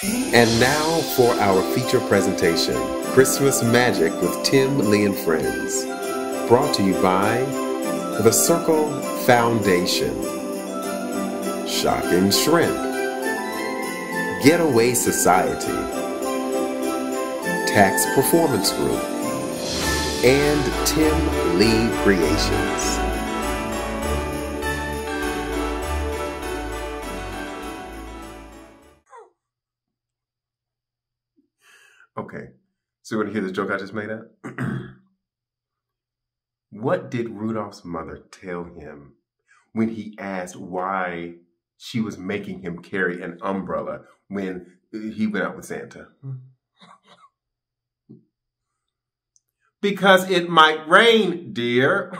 And now for our feature presentation, Christmas Magic with Tim, Lee, and Friends. Brought to you by The Circle Foundation, Shocking Shrimp, Getaway Society, Tax Performance Group, and Tim Lee Creations. Okay, so you want to hear the joke I just made up? What did Rudolph's mother tell him when he asked why she was making him carry an umbrella when he went out with Santa? Because it might rain, dear.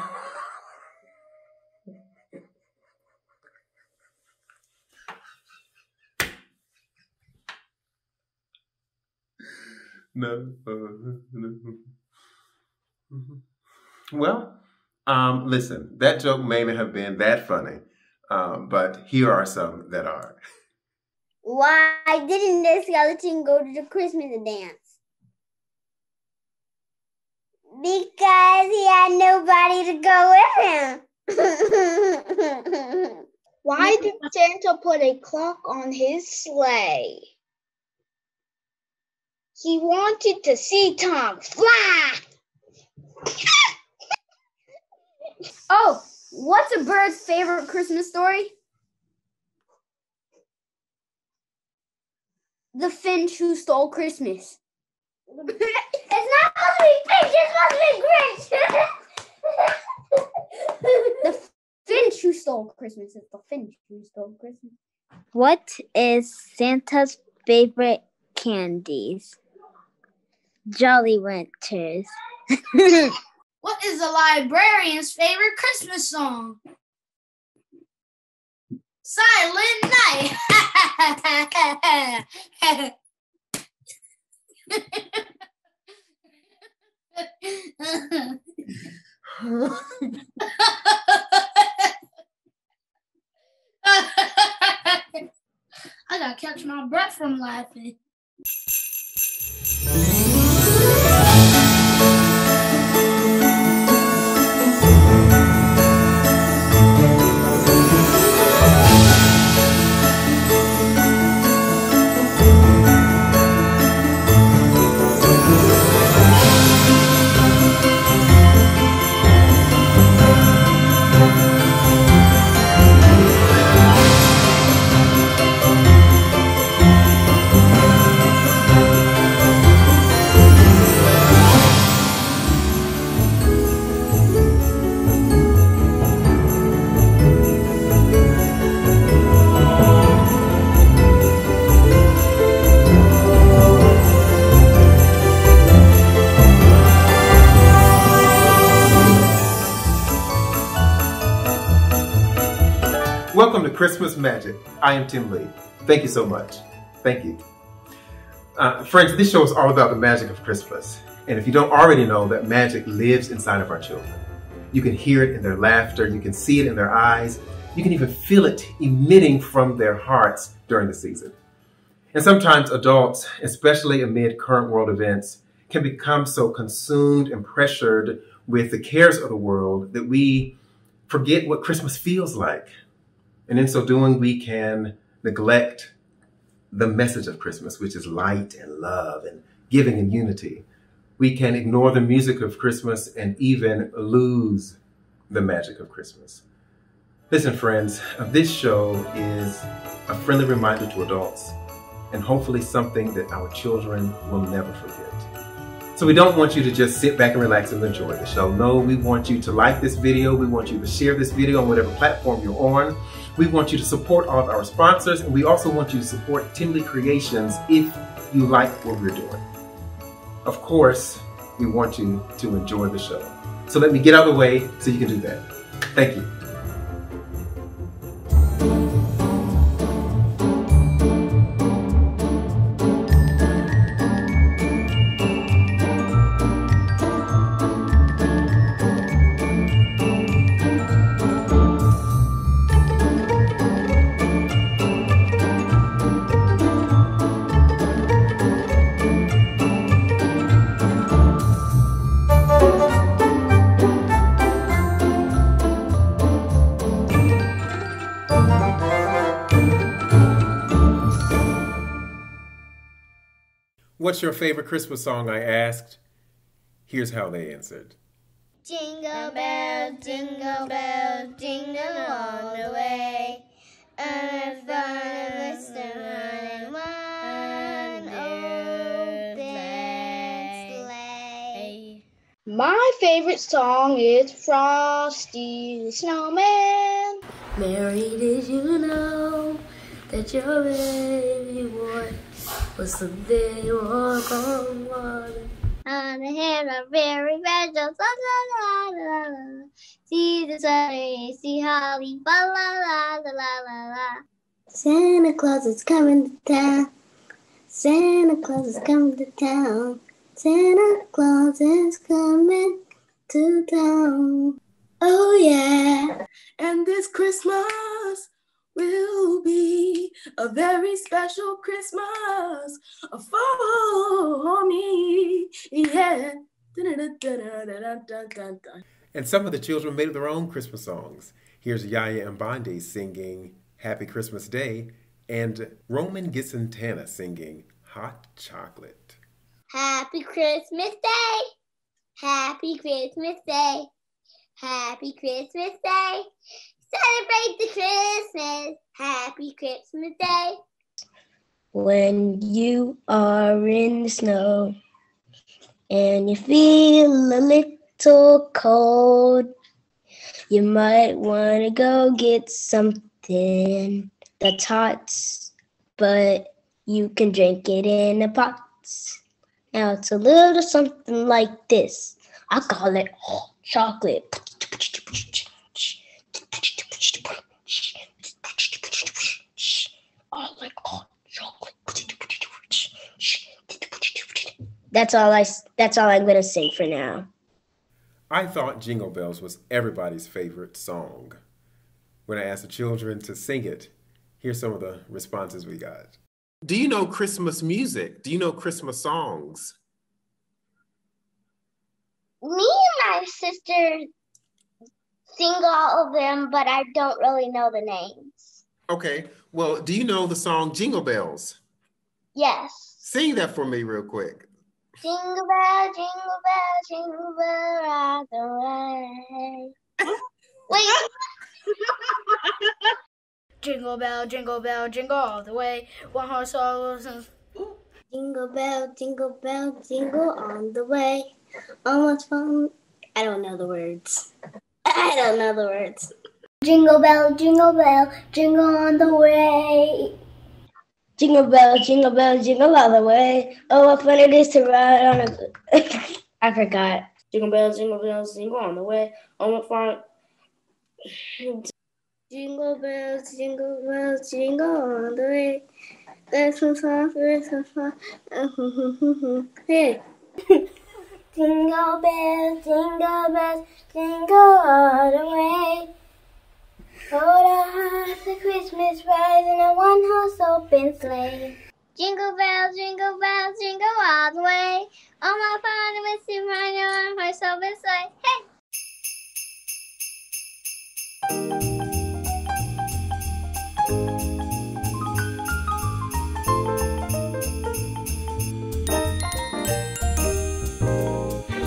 No. Well, listen, that joke may not have been that funny, but here are some that are. Why didn't the skeleton go to the Christmas dance? Because he had nobody to go with him. Why did Santa put a clock on his sleigh? He wanted to see Tom fly. Oh, what's a bird's favorite Christmas story? The Finch Who Stole Christmas. It's not supposed to be Finch, it's supposed to be Grinch. The Finch Who Stole Christmas. It's the Finch Who Stole Christmas. What is Santa's favorite candies? Jolly Ranchers. What is the librarian's favorite Christmas song? Silent Night. I gotta catch my breath from laughing. Welcome to Christmas Magic. I am Tim Lee. Thank you so much. Thank you. Friends, this show is all about the magic of Christmas. And if you don't already know, that magic lives inside of our children. You can hear it in their laughter. You can see it in their eyes. You can even feel it emitting from their hearts during the season. And sometimes adults, especially amid current world events, can become so consumed and pressured with the cares of the world that we forget what Christmas feels like. And in so doing, we can neglect the message of Christmas, which is light and love and giving and unity. We can ignore the music of Christmas and even lose the magic of Christmas. Listen, friends, this show is a friendly reminder to adults and hopefully something that our children will never forget. So we don't want you to just sit back and relax and enjoy the show. No, we want you to like this video. We want you to share this video on whatever platform you're on. We want you to support all of our sponsors, and we also want you to support Tim Lee Creations if you like what we're doing. Of course, we want you to enjoy the show. So let me get out of the way so you can do that. Thank you. What's your favorite Christmas song, I asked? Here's how they answered. Jingle bells, jingle all the way. And it's fun to listen in one open sleigh. My favorite song is Frosty the Snowman. Mary, did you know that your baby boy was the big walk on water? On the hair of very special, la la la la la. See the sun, see holly, ba la la la la la la. Santa Claus is coming to town. Santa Claus is coming to town. Santa Claus is coming to town. Oh yeah. And this Christmas will be a very special Christmas for me. Yeah. And some of the children made up their own Christmas songs. Here's Yaya and Bondi singing Happy Christmas Day and Roman Gisantana singing Hot Chocolate. Happy Christmas Day. Happy Christmas Day. Happy Christmas Day. Celebrate the Christmas. Happy Christmas Day. When you are in the snow and you feel a little cold, you might want to go get something that's hot, but you can drink it in a pot. Now it's a little something like this. I call it hot chocolate. I like hot chocolate. That's all I'm gonna sing for now. I thought Jingle Bells was everybody's favorite song. When I asked the children to sing it, here's some of the responses we got. Do you know Christmas music? Do you know Christmas songs? Me and my sister sing all of them, but I don't really know the names. Okay, well, do you know the song Jingle Bells? Yes. Sing that for me real quick. Jingle bell, jingle bell all the way. Wait. Jingle bell, jingle all the way. One horse all Jingle bell, jingle on the way. Almost fun. I don't know the words. Jingle bell, jingle on the way. Jingle bell, jingle all the way. Oh, what fun it is to ride on a... I forgot. Jingle bells, jingle on the way. Oh, what fun... Jingle bells, jingle on the way. Christmas fun, Christmas fun. Hey. Jingle bells, jingle all the way. Oh, the hearts of Christmas rise in a one-horse open sleigh. Jingle bells, jingle all the way. Oh, my fun with you ride on one horse open sleigh. Hey!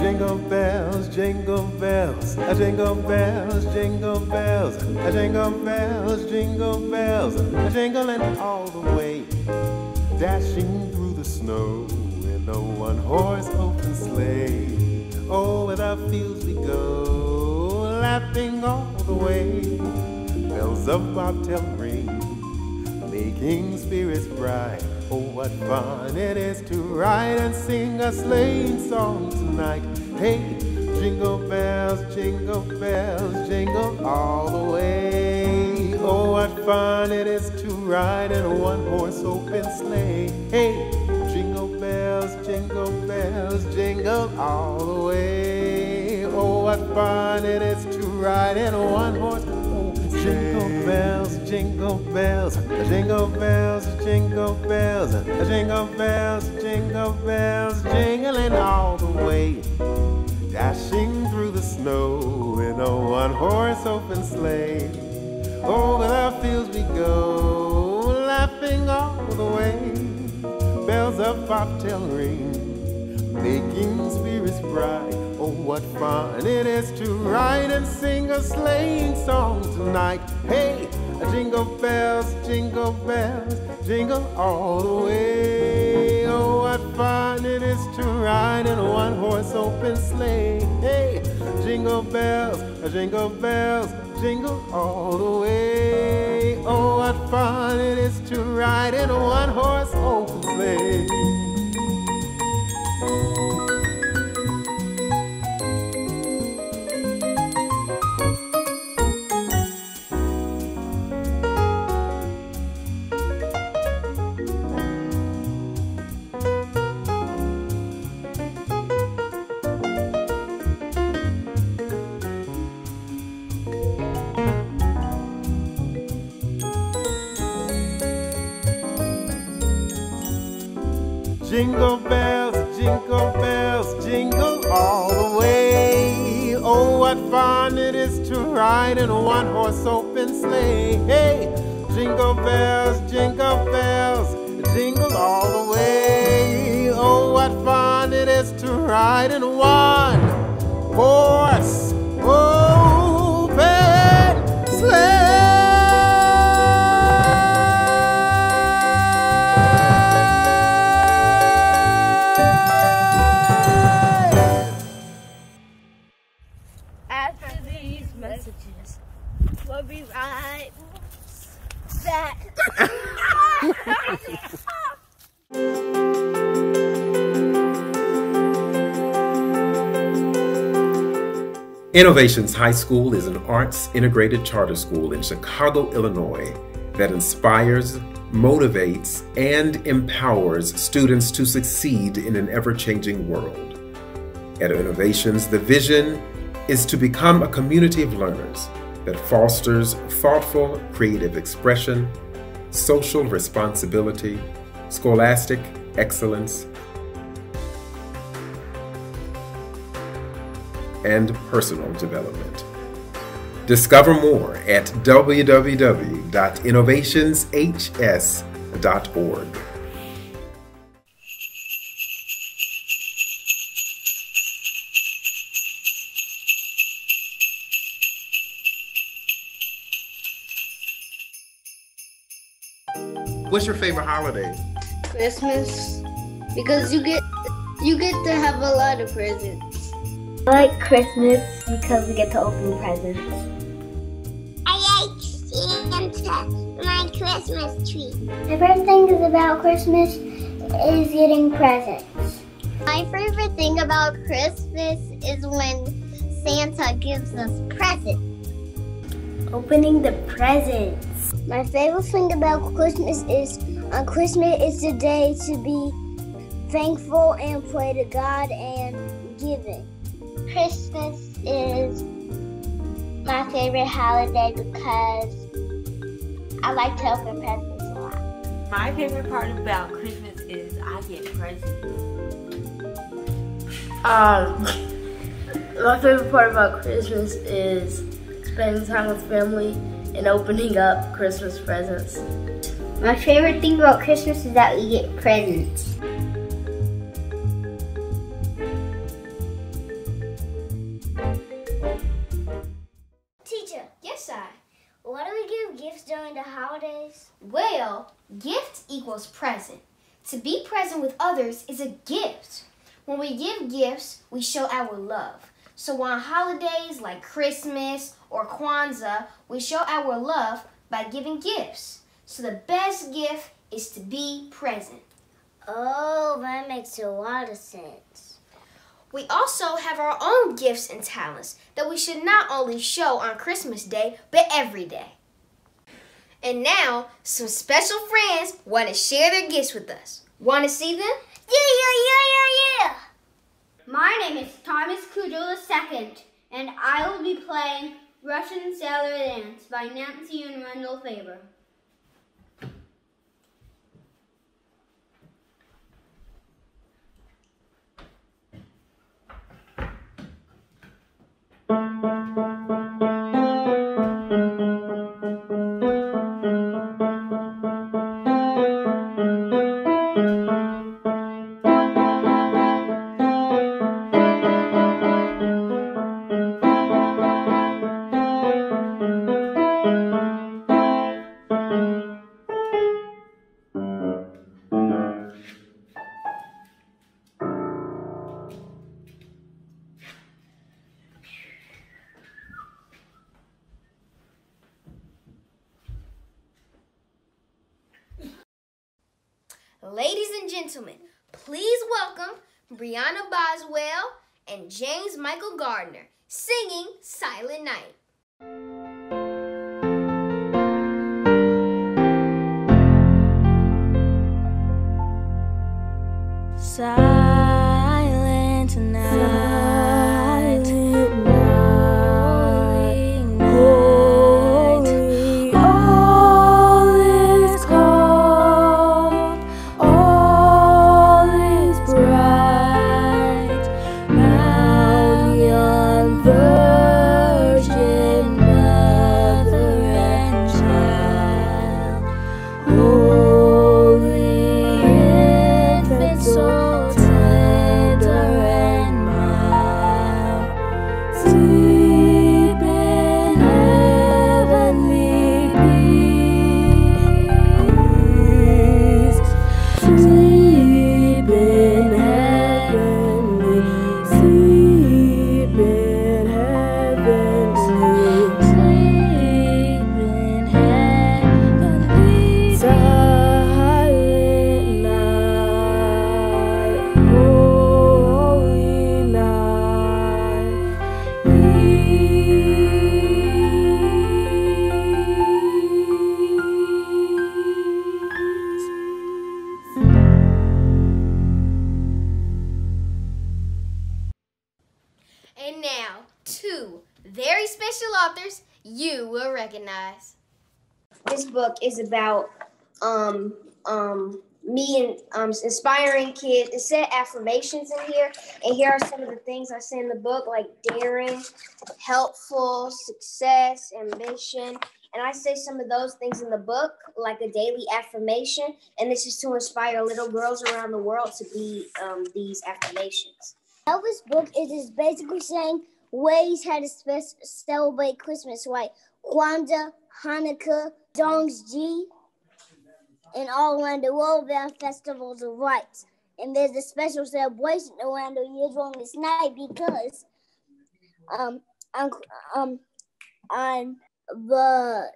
Jingle bells, jingle bells, jingle bells, jingle bells, jingle bells, jingle bells, jingling all the way, dashing through the snow in a one-horse open sleigh. Oh, where the fields we go, laughing all the way, bells of bobtail ring, making spirits bright. Oh, what fun it is to ride and sing a sleighing song tonight. Hey, jingle bells, jingle all the way. Oh, what fun it is to ride in a one-horse open sleigh. Hey, jingle bells, jingle all the way. Oh, what fun it is to ride in a one-horse open sleigh. Jingle bells, jingle bells, jingle bells, jingle bells, jingle bells, jingle bells, jingling all the way, dashing through the snow in a one-horse open sleigh. Over the fields we go, laughing all the way, bells bells of bobtail ring, making spirits bright. Oh, what fun it is to ride and sing a sleighing song tonight. Hey, jingle bells, jingle all the way. Oh, what fun it is to ride in a one-horse open sleigh. Hey, jingle bells, jingle all the way. Oh, what fun it is to ride in a one-horse open sleigh. Jingle bells, jingle all the way. Oh, what fun it is to ride in a one-horse open sleigh. Hey, jingle bells, jingle all the way. Oh, what fun it is to ride in a one-horse open sleigh. We'll be right back. Innovations High School is an arts integrated charter school in Chicago, Illinois that inspires, motivates, and empowers students to succeed in an ever-changing world. At Innovations, the vision is to become a community of learners that fosters thoughtful, creative expression, social responsibility, scholastic excellence, and personal development. Discover more at www.innovationshs.org. What's your favorite holiday? Christmas, because you get to have a lot of presents. I like Christmas because we get to open presents. I like Santa, my Christmas tree. My favorite thing is about Christmas is getting presents. My favorite thing about Christmas is when Santa gives us presents. Opening the presents. My favorite thing about Christmas is on Christmas is the day to be thankful and pray to God and giving. Christmas is my favorite holiday because I like to open presents a lot. My favorite part about Christmas is I get presents. My favorite part about Christmas is spending time with family and opening up Christmas presents. My favorite thing about Christmas is that we get presents. Teacher. Yes, sir. Why do we give gifts during the holidays? Well, gift equals present. To be present with others is a gift. When we give gifts, we show our love. So on holidays like Christmas or Kwanzaa, we show our love by giving gifts. So the best gift is to be present. Oh, that makes a lot of sense. We also have our own gifts and talents that we should not only show on Christmas Day, but every day. And now, some special friends want to share their gifts with us. Want to see them? Yeah. My name is Thomas Kudrow II, and I will be playing Russian Sailor Dance by Nancy and Randall Faber. Ladies and gentlemen, please welcome Brianna Boswell and James Michael Gardner singing Silent Night. Silent night, holy night, all is calm, all is bright, Mount young Virgin Mother and Child, holy infant so tender and mild, sleep in heavenly peace, sleep in heavenly, sleep in heavenly, sleep in heavenly, silent night, holy And now, two very special authors you will recognize. This book is about me and inspiring kids. It said affirmations in here, and here are some of the things I say in the book, like daring, helpful, success, ambition. And I say some of those things in the book, like a daily affirmation, and this is to inspire little girls around the world to be these affirmations. Elvis' book is basically saying ways how to celebrate Christmas, like Kwanzaa, Hanukkah, Dongji, and all around the world there are festivals of lights. And there's a special celebration around the year's longest night because on the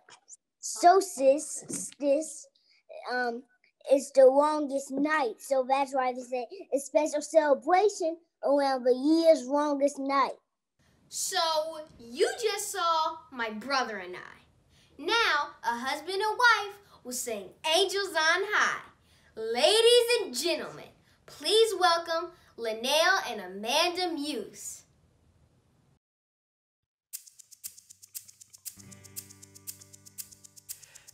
solstice is the longest night. So that's why they say a special celebration around the year's longest night. So you just saw my brother and I. Now a husband and wife will sing Angels on High. Ladies and gentlemen, please welcome Linnell and Amanda Muse.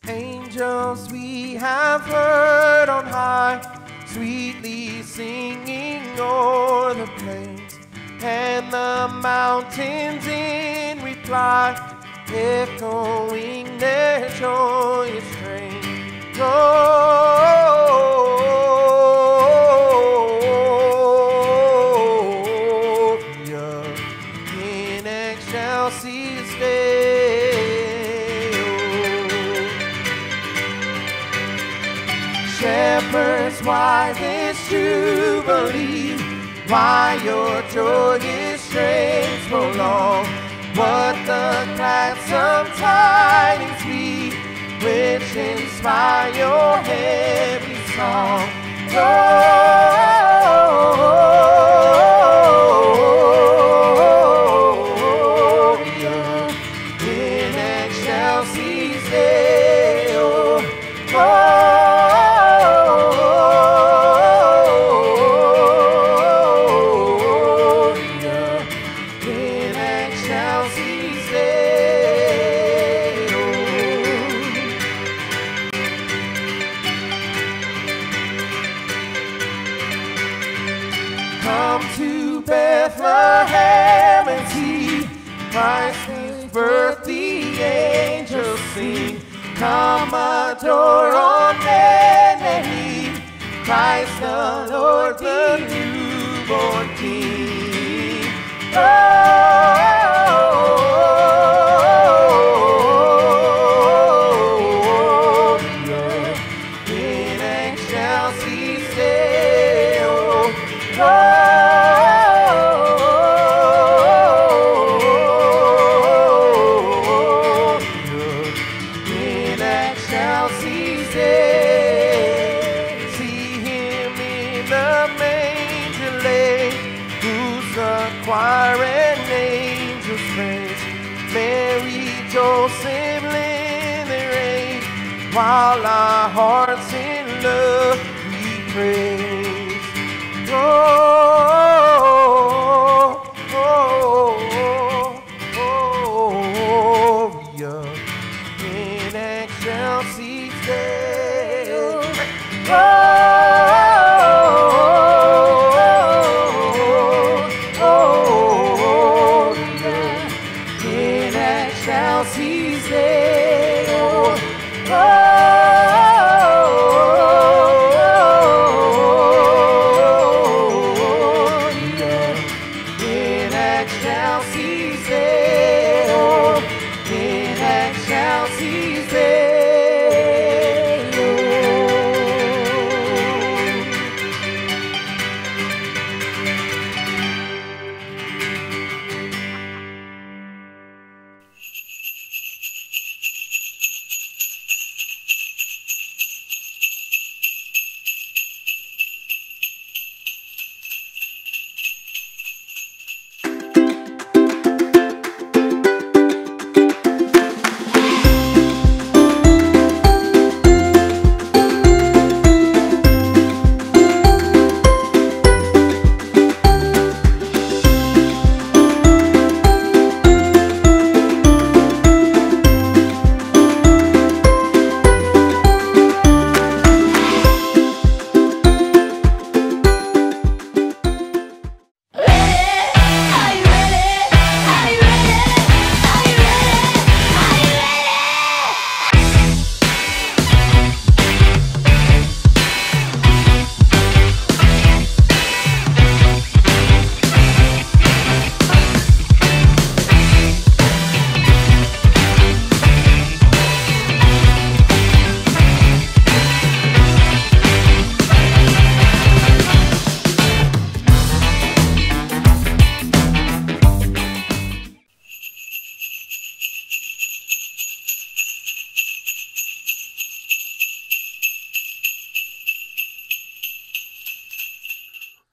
Angels we have heard on high, sweetly singing o'er the plains, and the mountains in reply, echoing their joyous strain. Gloria in excelsis Deo. Shepherds, why this jubilee? Why your joyous strains prolong? What the gladsome tidings be, which inspire your heavy song? Gloria in excelsis Deo. Come to Bethlehem and see Christ's birth, the angels sing. Come adore on bended knee, Christ the Lord, the newborn King. Gloria in excelsis Deo. In excelsis Deo. See while our hearts in love we praise. Oh, oh, oh, gloria in excelsis Deo.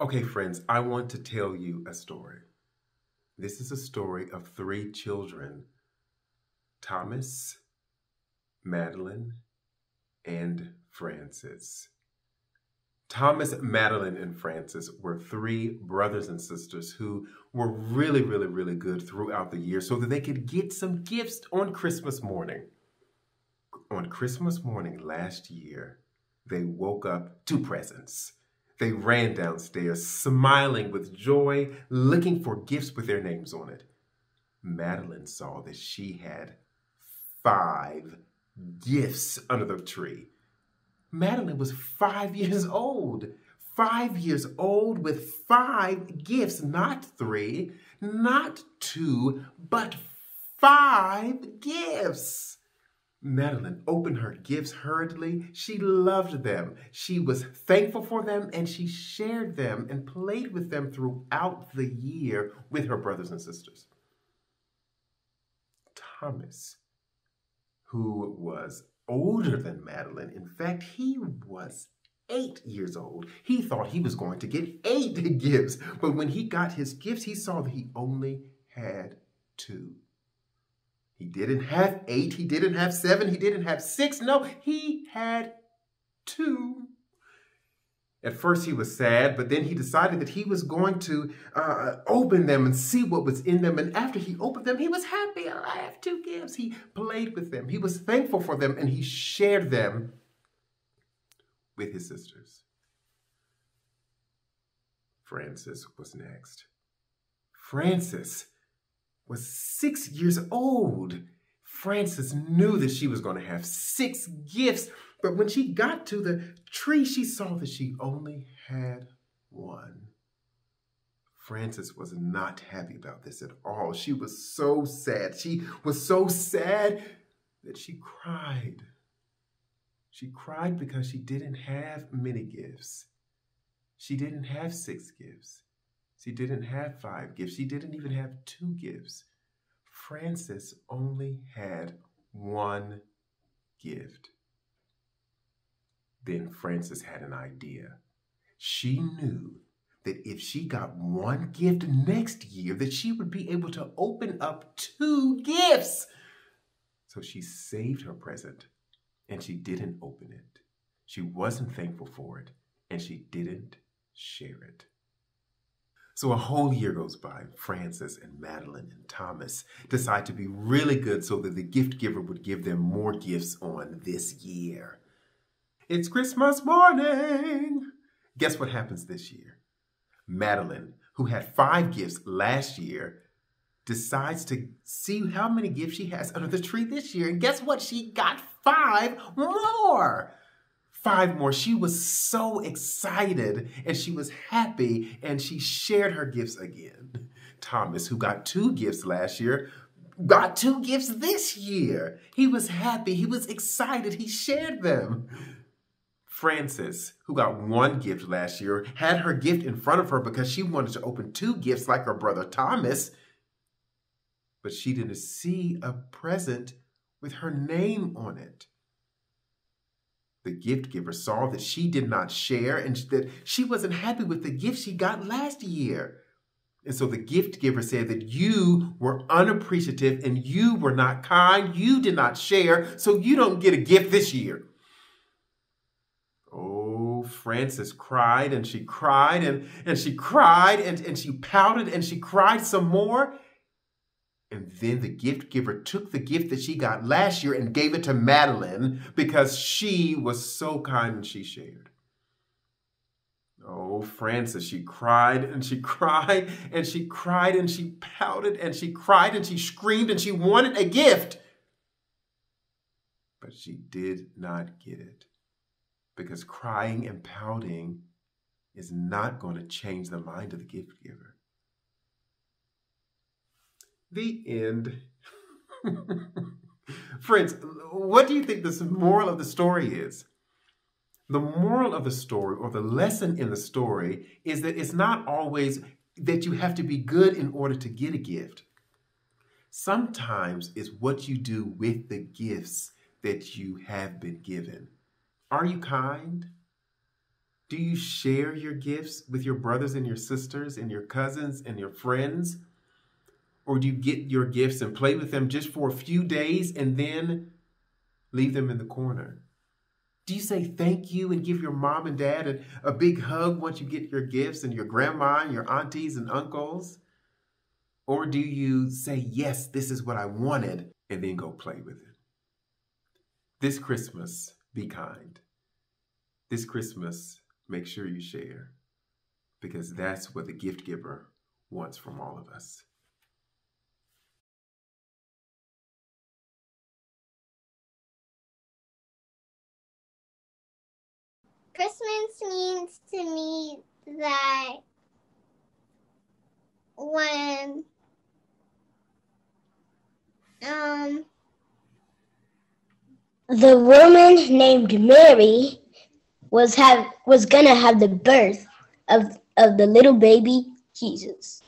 Okay, friends, I want to tell you a story. This is a story of 3 children, Thomas, Madeline, and Francis. Thomas, Madeline, and Francis were 3 brothers and sisters who were really, really, really good throughout the year so that they could get some gifts on Christmas morning. On Christmas morning last year, they woke up to presents. They ran downstairs, smiling with joy, looking for gifts with their names on it. Madeline saw that she had 5 gifts under the tree. Madeline was 5 years old. 5 years old with 5 gifts, not 3, not 2, but 5 gifts. Madeline opened her gifts hurriedly. She loved them. She was thankful for them, and she shared them and played with them throughout the year with her brothers and sisters. Thomas, who was older than Madeline, in fact, he was 8 years old. He thought he was going to get 8 gifts, but when he got his gifts, he saw that he only had 2. He didn't have 8, he didn't have 7, he didn't have 6. No, he had 2. At first he was sad, but then he decided that he was going to open them and see what was in them. And after he opened them, he was happy. I have 2 gifts. He played with them. He was thankful for them, and he shared them with his sisters. Francis was next. Francis was 6 years old. Francis knew that she was going to have 6 gifts, but when she got to the tree, she saw that she only had 1. Francis was not happy about this at all. She was so sad. She was so sad that she cried. She cried because she didn't have many gifts. She didn't have 6 gifts. She didn't have 5 gifts. She didn't even have 2 gifts. Francis only had 1 gift. Then Francis had an idea. She knew that if she got 1 gift next year, that she would be able to open up 2 gifts. So she saved her present and she didn't open it. She wasn't thankful for it, and she didn't share it. So a whole year goes by. Francis and Madeline and Thomas decide to be really good so that the gift giver would give them more gifts on this year. It's Christmas morning. Guess what happens this year? Madeline, who had 5 gifts last year, decides to see how many gifts she has under the tree this year. And guess what? She got 5 more. 5 more. She was so excited and she was happy and she shared her gifts again. Thomas, who got 2 gifts last year, got 2 gifts this year. He was happy. He was excited. He shared them. Frances, who got 1 gift last year, had her gift in front of her because she wanted to open 2 gifts like her brother Thomas, but she didn't see a present with her name on it. The gift giver saw that she did not share and that she wasn't happy with the gift she got last year. And so the gift giver said that you were unappreciative and you were not kind, you did not share, so you don't get a gift this year. Oh, Frances cried and she cried and she cried and she pouted and she cried some more. And then the gift giver took the gift that she got last year and gave it to Madeline because she was so kind and she shared. Oh, Frances, she cried and she cried and she cried and she pouted and she cried and she screamed and she wanted a gift. But she did not get it because crying and pouting is not going to change the mind of the gift giver. The end. Friends, what do you think the moral of the story is? The moral of the story, or the lesson in the story, is that it's not always that you have to be good in order to get a gift. Sometimes it's what you do with the gifts that you have been given. Are you kind? Do you share your gifts with your brothers and your sisters and your cousins and your friends? Or do you get your gifts and play with them just for a few days and then leave them in the corner? Do you say thank you and give your mom and dad a big hug once you get your gifts and your grandma and your aunties and uncles? Or do you say, yes, this is what I wanted, and then go play with it? This Christmas, be kind. This Christmas, make sure you share, because that's what the gift giver wants from all of us. Christmas means to me that when the woman named Mary was gonna have the birth of the little baby Jesus.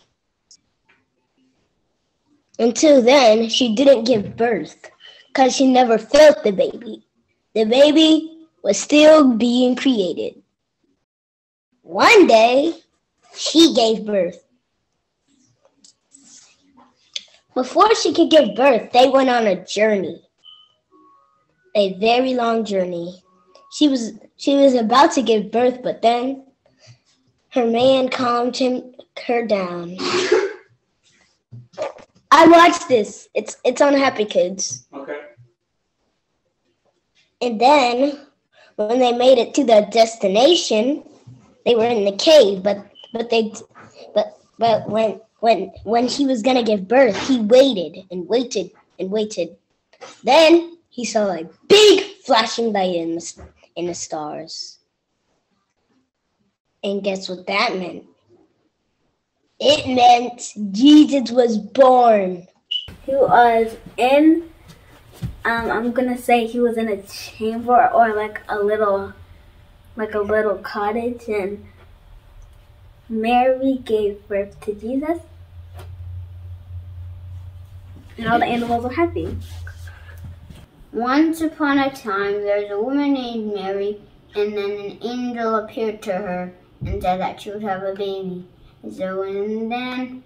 Until then, she didn't give birth because she never felt the baby. The baby was still being created. One day, she gave birth. Before she could give birth, they went on a journey. A very long journey. She was about to give birth, but then her man calmed her down. I watched this. It's on Happy Kids. Okay. And then when they made it to their destination, they were in the cave, but when he was gonna give birth, he waited and waited and waited. Then he saw a big flashing light in the stars. And guess what that meant? It meant Jesus was born. He was in, I'm gonna say he was in a chamber or like a little cottage, and Mary gave birth to Jesus, and all the animals were happy. Once upon a time, there was a woman named Mary, and then an angel appeared to her and said that she would have a baby. And so, and then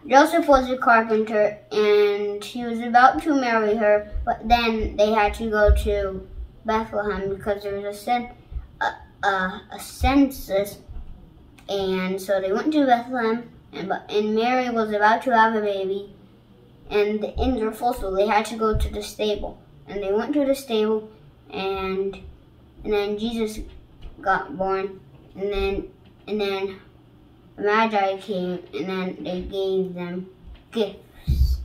Joseph was a carpenter, and he was about to marry her, but then they had to go to Bethlehem because there was a census, and so they went to Bethlehem, and Mary was about to have a baby, and the inns were full, so they had to go to the stable. And they went to the stable, and then Jesus got born, and then the Magi came, and then they gave them gifts.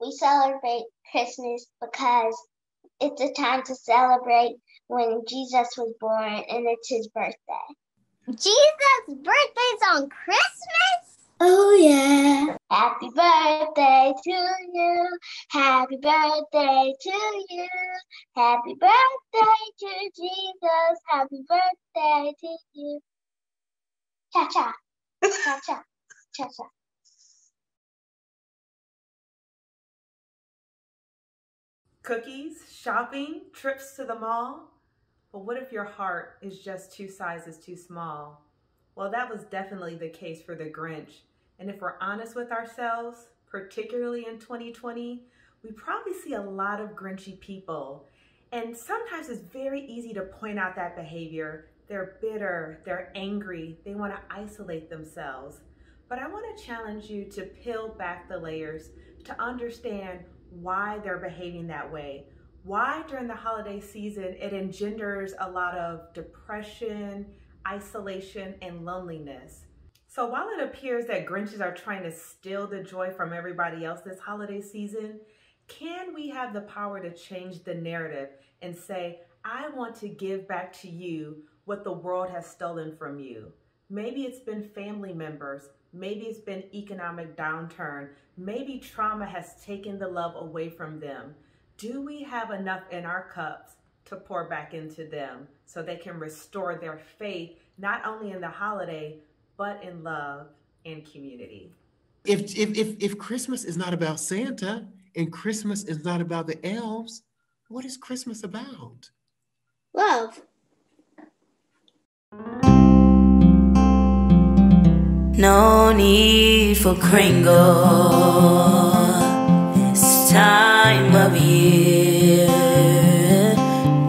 We celebrate Christmas because it's a time to celebrate when Jesus was born, and it's his birthday. Jesus' birthday's on Christmas? Oh yeah. Happy birthday to you. Happy birthday to you. Happy birthday to Jesus. Happy birthday to you. Cha-cha. Cha-cha. Cha-cha. Cookies, shopping, trips to the mall. But what if your heart is just 2 sizes too small? Well, that was definitely the case for the Grinch. And if we're honest with ourselves, particularly in 2020, we probably see a lot of Grinchy people. And sometimes it's very easy to point out that behavior. They're bitter, they're angry, they want to isolate themselves. But I want to challenge you to peel back the layers to understand why they're behaving that way. Why during the holiday season it engenders a lot of depression, isolation, and loneliness. So while it appears that Grinches are trying to steal the joy from everybody else this holiday season, can we have the power to change the narrative and say, I want to give back to you what the world has stolen from you? Maybe it's been family members, maybe it's been economic downturn, maybe trauma has taken the love away from them. Do we have enough in our cups to pour back into them so they can restore their faith, not only in the holiday, but in love and community? If Christmas is not about Santa and Christmas is not about the elves, what is Christmas about? Love. No need for Kringle this time of year.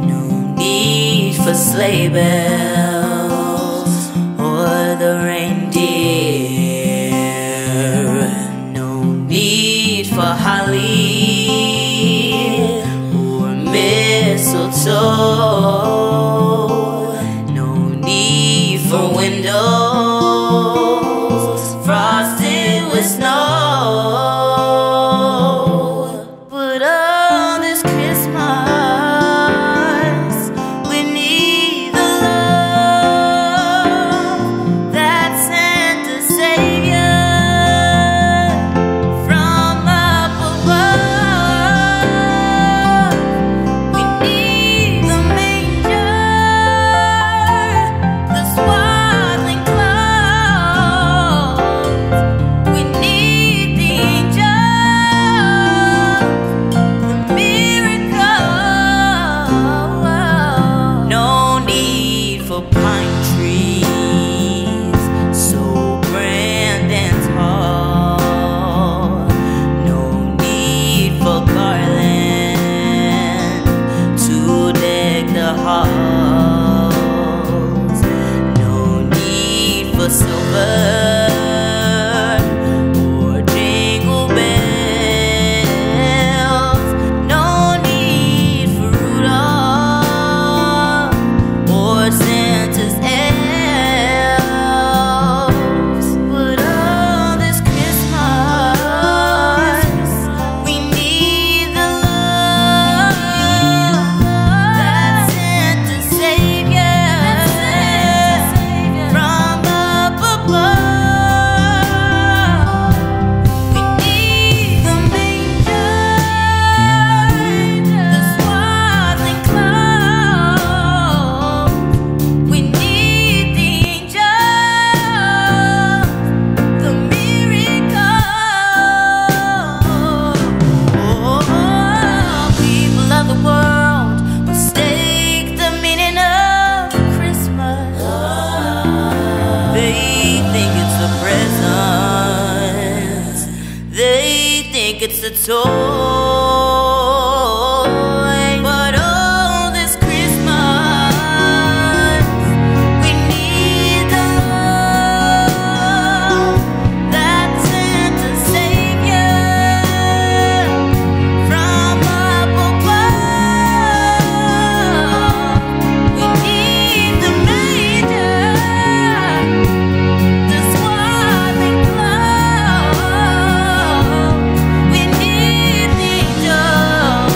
No need for sleigh bells or the reindeer. No need for holly or mistletoe. No need for windows frosted with snow. But on this Christmas, we need the love that Santa Savior from up above. We need the manger, the swaddling clothes. We need the angels, the miracle. No need for pine trees so grand and tall. No need for garland to deck the halls. No need for silver or jingle bells. No need for Rudolph or Santa's elves. But on this Christmas, we need the love that Santa Savior from up above. a toy. But oh, this Christmas, we need the love that Santa Savior from up above. We need the manger, the swaddling clothes. We need the angels,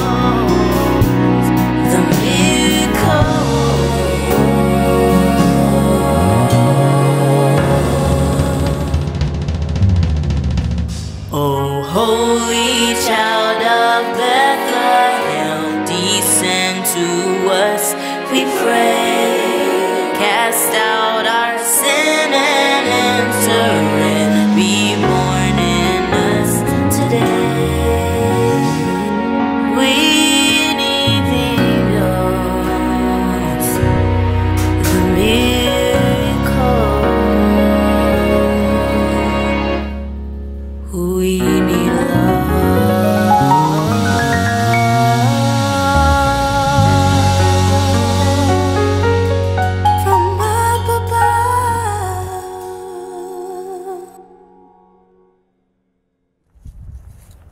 the miracle. Oh, holy child of Bethlehem, descend to us, we pray. Cast out our sin and enter in. Be born in us today. We need the angels, the miracle. We need love from up above.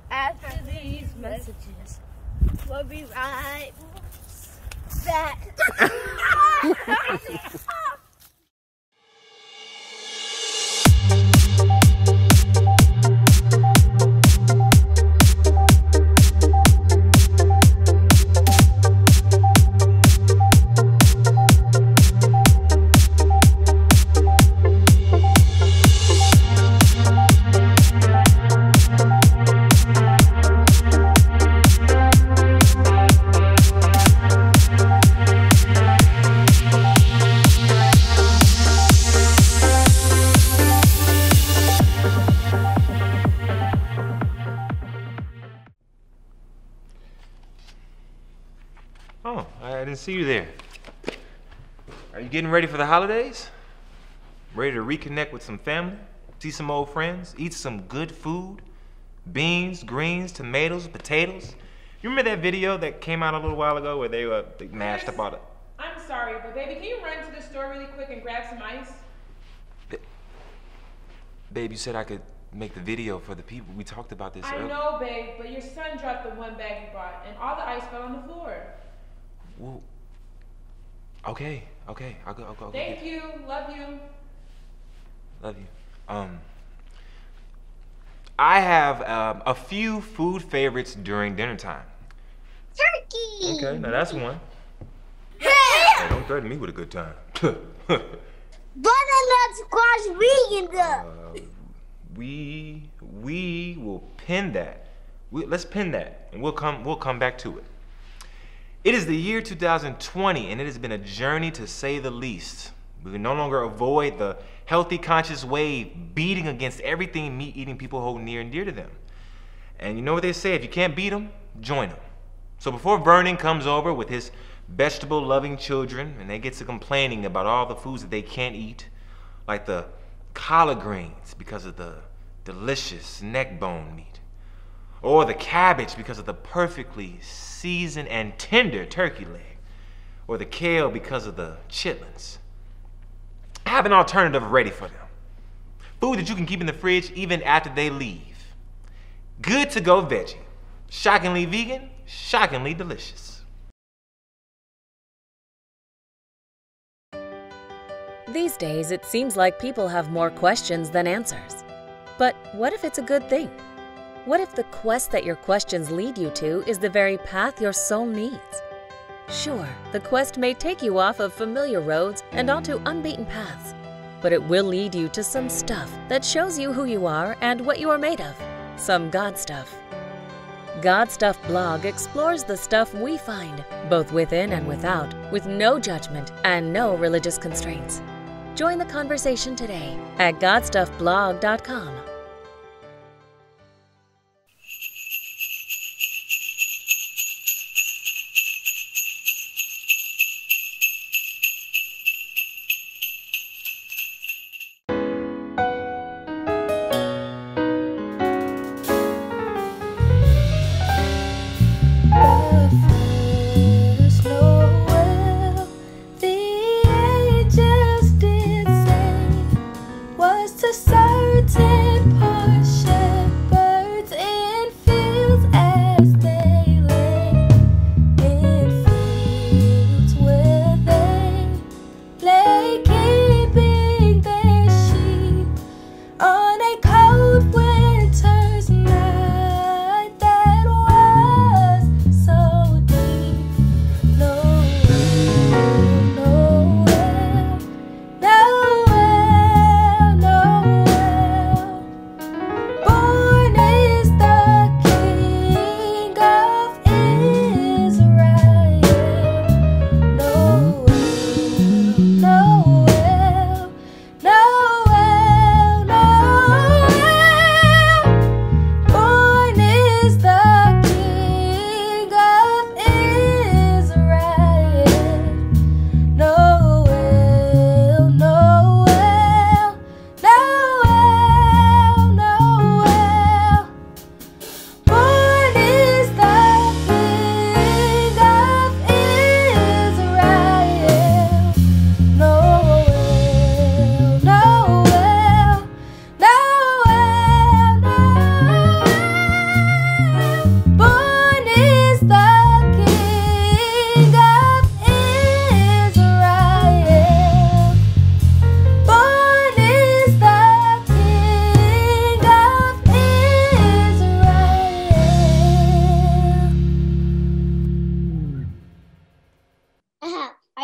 After these messages, we'll be right back. Oh, I didn't see you there. Are you getting ready for the holidays? Ready to reconnect with some family? See some old friends? Eat some good food? Beans, greens, tomatoes, potatoes? You remember that video that came out a little while ago where they mashed up all the... I'm sorry, but baby, can you run to the store really quick and grab some ice? Babe, you said I could make the video for the people. We talked about this I earlier. know, babe, but your son dropped the one bag you bought, and all the ice fell on the floor. Well, okay, I'll go. Thank you. Love you. Love you. I have a few food favorites during dinner time. Turkey! Okay, now that's one. Hey, don't threaten me with a good time. Butternut squash vegan duck. We will pin that. Let's pin that, and we'll come back to it. It is the year 2020, and it has been a journey to say the least. We can no longer avoid the healthy conscious wave beating against everything meat-eating people hold near and dear to them. And you know what they say, if you can't beat them, join them. So before Vernon comes over with his vegetable-loving children, and they get to complaining about all the foods that they can't eat, like the collard greens because of the delicious neck bone meat, or the cabbage because of the perfectly seasoned and tender turkey leg, or the kale because of the chitlins. I have an alternative ready for them. Food that you can keep in the fridge even after they leave. Good to go veggie. Shockingly vegan, shockingly delicious. These days, it seems like people have more questions than answers. But what if it's a good thing? What if the quest that your questions lead you to is the very path your soul needs? Sure, the quest may take you off of familiar roads and onto unbeaten paths, but it will lead you to some stuff that shows you who you are and what you are made of. Some God stuff. God Stuff blog explores the stuff we find, both within and without, with no judgment and no religious constraints. Join the conversation today at godstuffblog.com.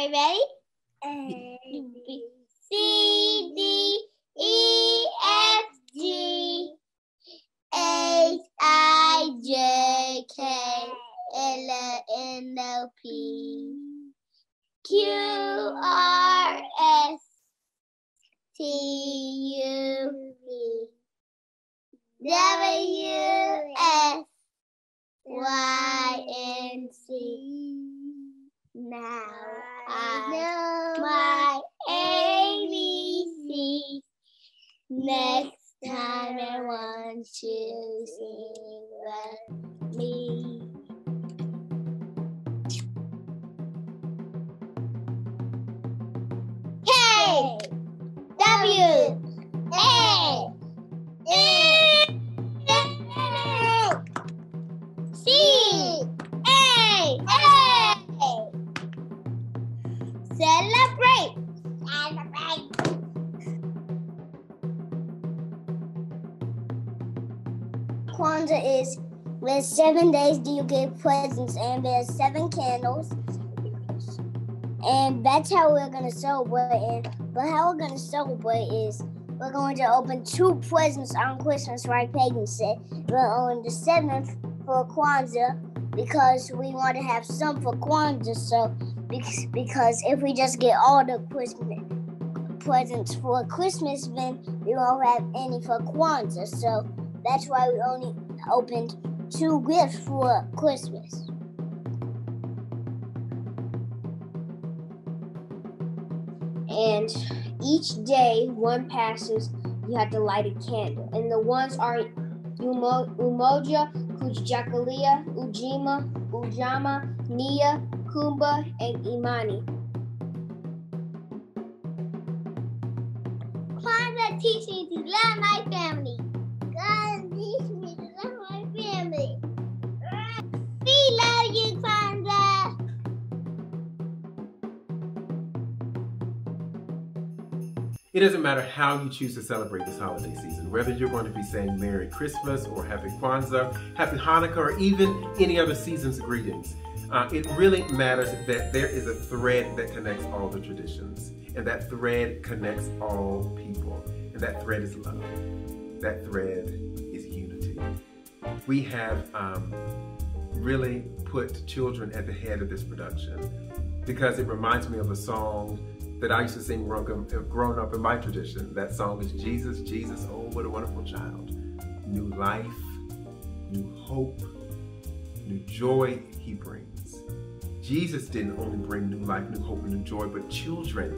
you ready? A, B, C, D, E, F, G, H, I, J, K, L, N, O, P, Q, R, S, T, U, V, W, X, Y, and Z. Now I know my ABCs. Next time I want you to sing with me. K, W, A, E, C, A, Celebrate! Celebrate! Kwanzaa is when 7 days do you get presents, and there's 7 candles, and that's how we're gonna celebrate. But how we're gonna celebrate is we're going to open 2 presents on Christmas, like Pagan said. We're on the 7th for Kwanzaa because we want to have some for Kwanzaa. So because if we just get all the Christmas presents for Christmas, then we won't have any for Kwanzaa. So that's why we only opened 2 gifts for Christmas. And each day one passes, you have to light a candle. And the ones are Umoja, Kujakalia, Ujima, Ujama, Nia, Kumba, and Imani. Kwanzaa teaches me to love my family. God teaches me to love my family. We love you, Kwanzaa. It doesn't matter how you choose to celebrate this holiday season, whether you're going to be saying Merry Christmas or Happy Kwanzaa, Happy Hanukkah, or even any other season's greetings. It really matters that there is a thread that connects all the traditions, and that thread connects all people, and that thread is love. That thread is unity. We have really put children at the head of this production because it reminds me of a song that I used to sing growing up in my tradition. That song is Jesus, Jesus, oh, what a wonderful child. New life, new hope, new joy he brings. Jesus didn't only bring new life, new hope, and new joy, but children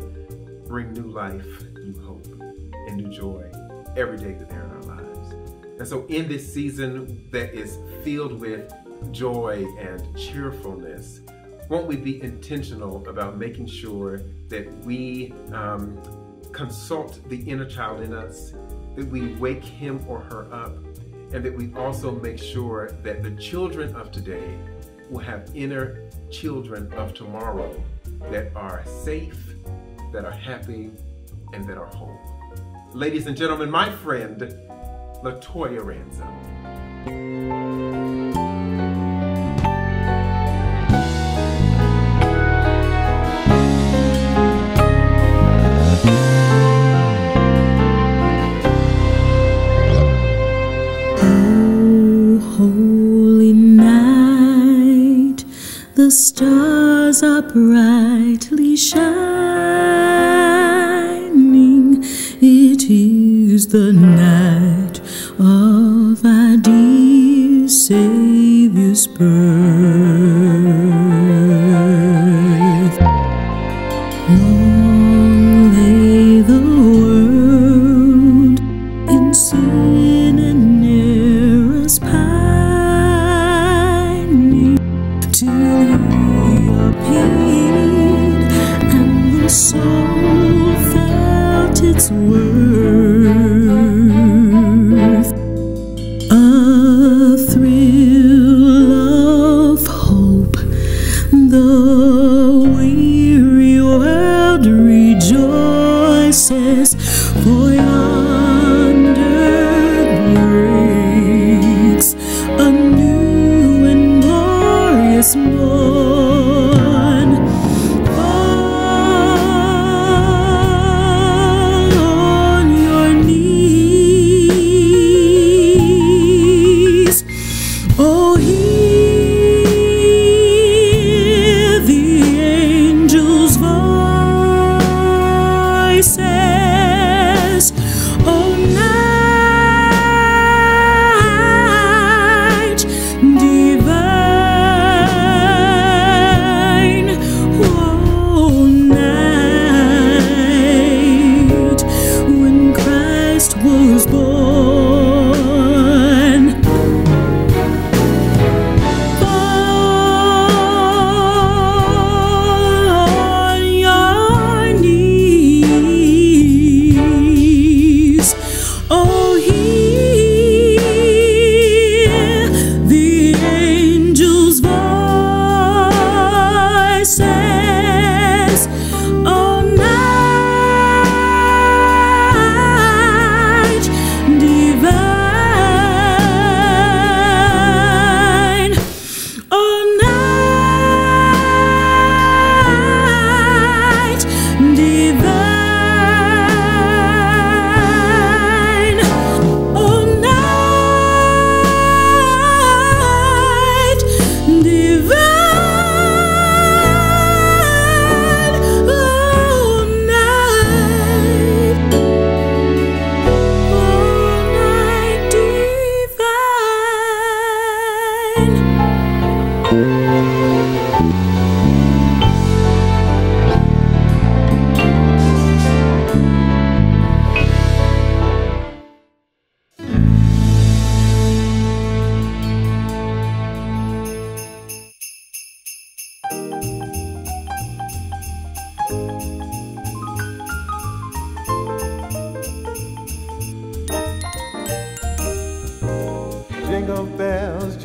bring new life, new hope, and new joy every day that they're in our lives. And so in this season that is filled with joy and cheerfulness, won't we be intentional about making sure that we consult the inner child in us, that we wake him or her up, and that we also make sure that the children of today will have inner children of tomorrow that are safe, that are happy, and that are whole. Ladies and gentlemen, my friend, LaToya Ransom. The stars are brightly shining. It is the night of our dear Savior's birth. Long lay the world in sin and error's pining, till he appeared and the soul felt its worth. A thrill of hope, the weary world rejoices, for yonder breaks a new and glorious morn. For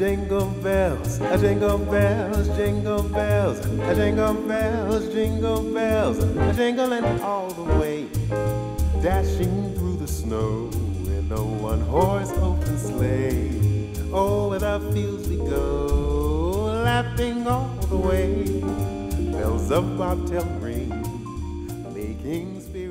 jingle bells, jingle bells, jingle bells, jingle bells, jingle bells, jingling all the way, dashing through the snow in a one-horse open sleigh. Oh, where the fields we go, laughing all the way, bells of bobtail ring, making spirits